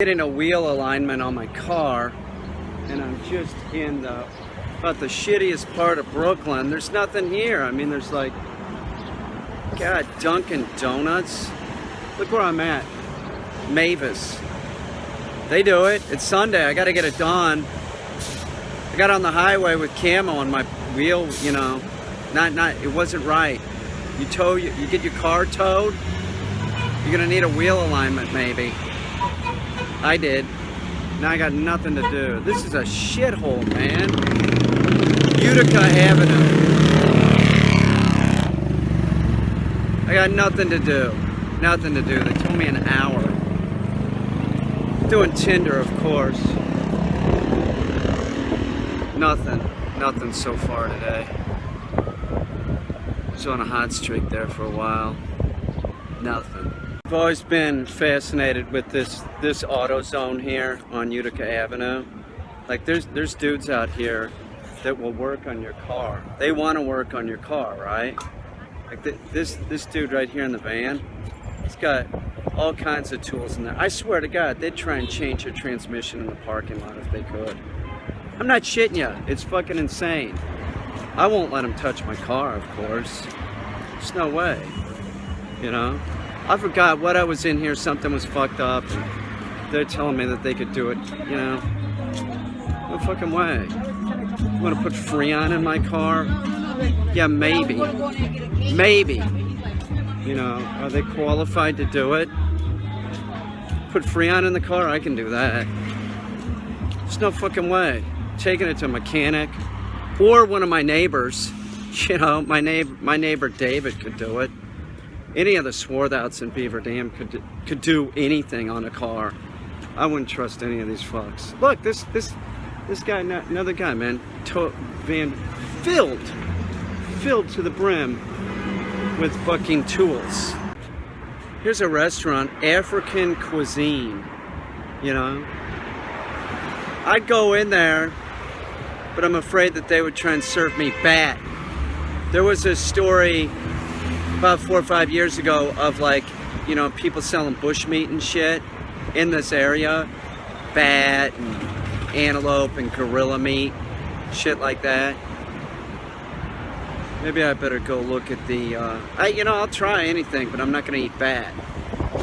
Getting a wheel alignment on my car, and I'm just in about the shittiest part of Brooklyn. There's nothing here. I mean, there's like, God, Dunkin' Donuts. Look where I'm at. Mavis. They do it. It's Sunday. I gotta get it done. I got on the highway with camo on my wheel, you know. It wasn't right. You get your car towed, you're gonna need a wheel alignment maybe. I did. Now I got nothing to do. This is a shithole, man. Utica Avenue. I got nothing to do. Nothing to do. They told me an hour. Doing Tinder, of course. Nothing. Nothing so far today. Was on a hot streak there for a while. Nothing. I've always been fascinated with this AutoZone here on Utica Avenue. Like there's dudes out here that will work on your car. They want to work on your car, right? Like this dude right here in the van, he's got all kinds of tools in there. I swear to God, they'd try and change your transmission in the parking lot if they could. I'm not shitting you. It's fucking insane. I won't let them touch my car, of course. There's no way, you know? I forgot what I was in here, something was fucked up, and they're telling me that they could do it, you know? No fucking way. You want to put Freon in my car? Yeah, maybe. Maybe. You know, are they qualified to do it? Put Freon in the car? I can do that. There's no fucking way. Taking it to a mechanic, or one of my neighbors. You know, my neighbor David could do it. Any of the Swarthouts in Beaver Dam could do anything on a car. I wouldn't trust any of these fucks. Look, this guy, another guy, man, van filled to the brim with fucking tools. Here's a restaurant, African cuisine. You know, I'd go in there, but I'm afraid that they would try and serve me bat. There was a story about 4 or 5 years ago of, like, you know, people selling bushmeat and shit in this area, bat and antelope and gorilla meat, shit like that. Maybe I better go look at the I'll try anything, but I'm not gonna eat bat.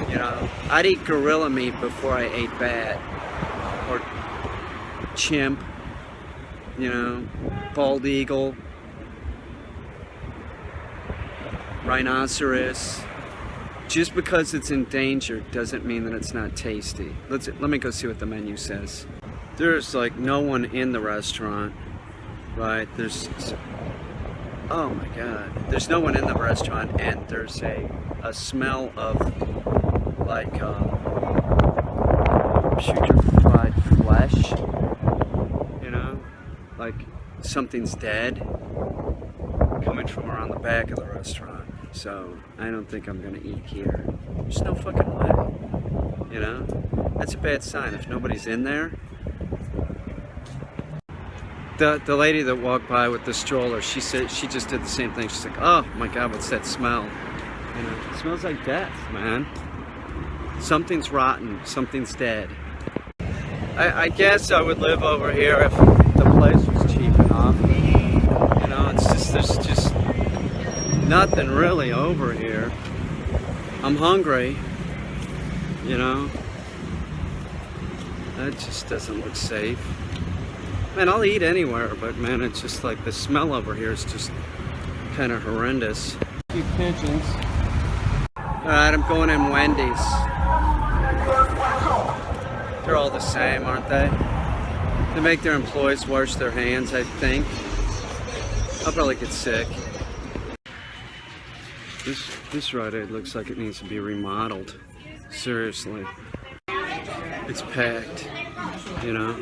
You know, I'd eat gorilla meat before I ate bat, or chimp, you know, bald eagle, rhinoceros. Just because it's endangered doesn't mean that it's not tasty. Let me go see what the menu says. There's like no one in the restaurant, right? Oh my God, there's no one in the restaurant, and there's a smell of like putrefied flesh. You know, like something's dead coming from around the back of the restaurant. So I don't think I'm gonna eat here. There's no fucking way. You know? That's a bad sign if nobody's in there. The lady that walked by with the stroller, she said she just did the same thing. She's like, oh my God, what's that smell? You know, it smells like death, man. Something's rotten, something's dead. I guess I would live over here if the place was cheap enough. You know, it's just, there's just nothing really over here. I'm hungry, you know. That just doesn't look safe. Man, I'll eat anywhere, but man, it's just like the smell over here is just kind of horrendous. A few pigeons. Alright, I'm going in Wendy's. They're all the same, aren't they? They make their employees wash their hands, I think. I'll probably get sick. This Rite Aid looks like it needs to be remodeled. Seriously. It's packed, you know.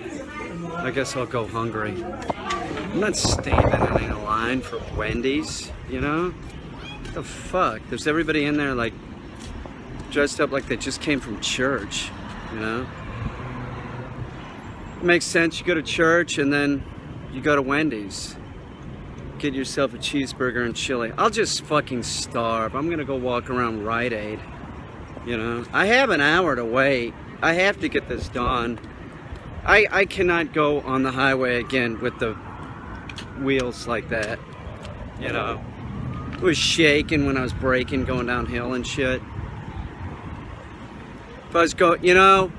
I guess I'll go hungry. I'm not standing in a line for Wendy's, you know? What the fuck? There's everybody in there like dressed up like they just came from church, you know? It makes sense. You go to church and then you go to Wendy's. Get yourself a cheeseburger and chili. I'll just fucking starve. I'm gonna go walk around Rite Aid, you know? I have an hour to wait. I have to get this done. I cannot go on the highway again with the wheels like that. You know, it was shaking when I was braking, going downhill and shit. If I was going, you know,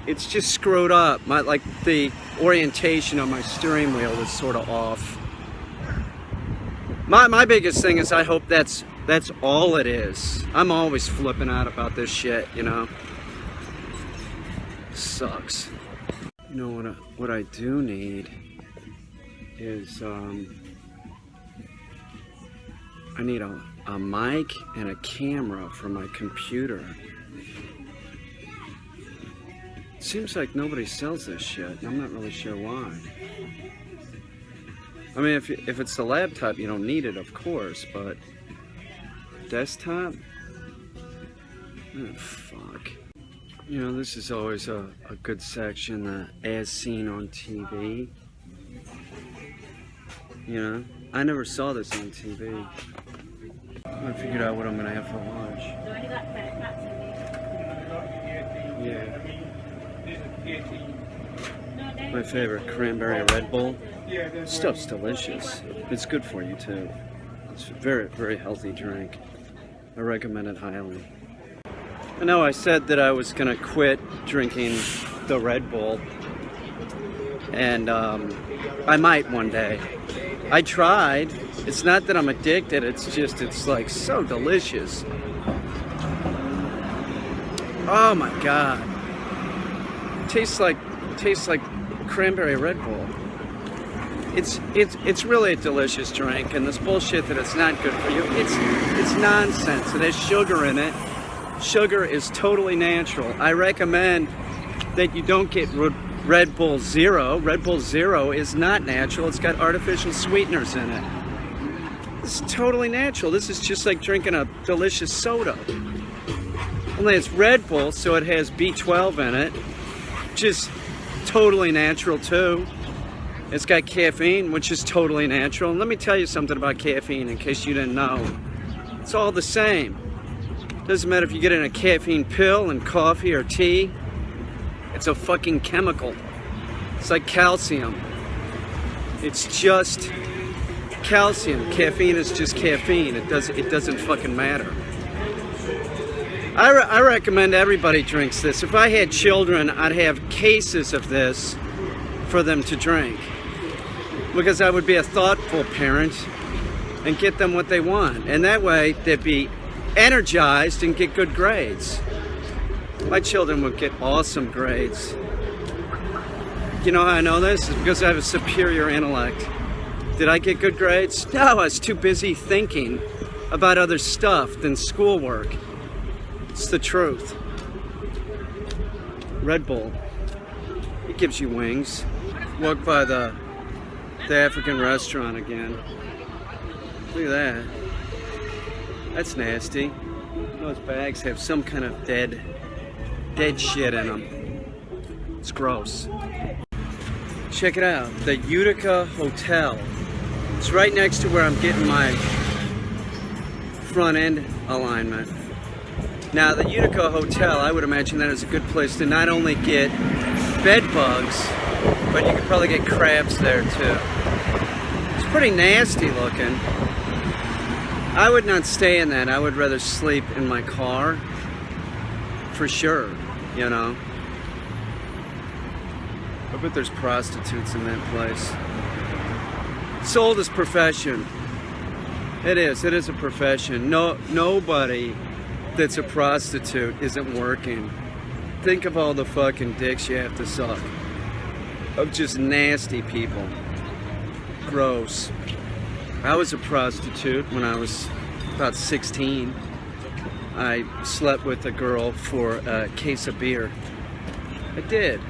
it's just screwed up. Like the orientation on my steering wheel is sort of off. My biggest thing is I hope that's all it is. I'm always flipping out about this shit, you know. Sucks. You know what I do need is I need a mic and a camera for my computer. It seems like nobody sells this shit, and I'm not really sure why. I mean, if it's the laptop, you don't need it, of course, but desktop? Oh, fuck. You know, this is always a good section, as seen on TV. You know, I never saw this on TV. I figured out what I'm gonna have for lunch. Yeah. My favorite, cranberry Red Bull. Stuff's delicious. It's good for you too. It's a very, very healthy drink. I recommend it highly. I know I said that I was gonna quit drinking the Red Bull, and I might one day. I tried. It's not that I'm addicted, it's just, it's like so delicious. Oh my god. Tastes like cranberry Red Bull. It's really a delicious drink, and this bullshit that it's not good for you, it's nonsense. It has sugar in it. Sugar is totally natural. I recommend that you don't get Red Bull Zero. Red Bull Zero is not natural. It's got artificial sweeteners in it. It's totally natural. This is just like drinking a delicious soda. Only it's Red Bull, so it has B12 in it, which is totally natural too. It's got caffeine, which is totally natural. And let me tell you something about caffeine in case you didn't know. It's all the same. Doesn't matter if you get in a caffeine pill and coffee or tea. It's a fucking chemical. It's like calcium. It's just calcium. Caffeine is just caffeine. It doesn't fucking matter. I recommend everybody drinks this. If I had children, I'd have cases of this for them to drink, because I would be a thoughtful parent and get them what they want, and that way they'd be energized and get good grades. My children would get awesome grades. You know how I know this? It's because I have a superior intellect. Did I get good grades? No, I was too busy thinking about other stuff than schoolwork. It's the truth. Red Bull, it gives you wings. Walk by the African restaurant again. Look at that. That's nasty. Those bags have some kind of dead shit in them. It's gross. Check it out, the Utica Hotel. It's right next to where I'm getting my front end alignment. Now, the Utica Hotel, I would imagine that is a good place to not only get bed bugs, but you could probably get crabs there too. It's pretty nasty looking. I would not stay in that. I would rather sleep in my car, for sure, you know. I bet there's prostitutes in that place. It's the oldest profession. It is a profession. Nobody that's a prostitute isn't working. Think of all the fucking dicks you have to suck. Of just nasty people. Gross. I was a prostitute when I was about 16. I slept with a girl for a case of beer. I did.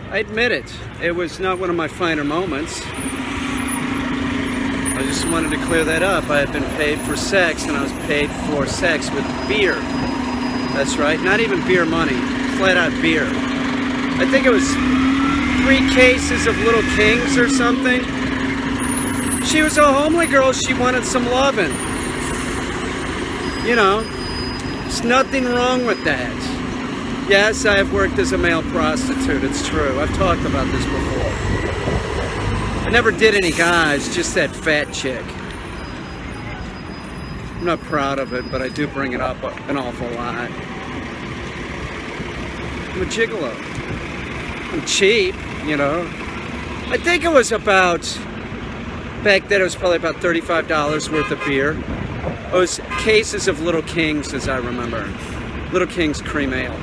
I admit it. It was not one of my finer moments. I just wanted to clear that up. I had been paid for sex, and I was paid for sex with beer. That's right, not even beer money, flat out beer. I think it was 3 cases of Little Kings or something. She was a homely girl, she wanted some loving. You know, there's nothing wrong with that. Yes, I have worked as a male prostitute, it's true. I've talked about this before. I never did any guys, just that fat chick. I'm not proud of it, but I do bring it up an awful lot. I'm a gigolo. I'm cheap, you know. I think it was about, back then it was probably about $35 worth of beer. It was cases of Little Kings, as I remember. Little Kings cream ale.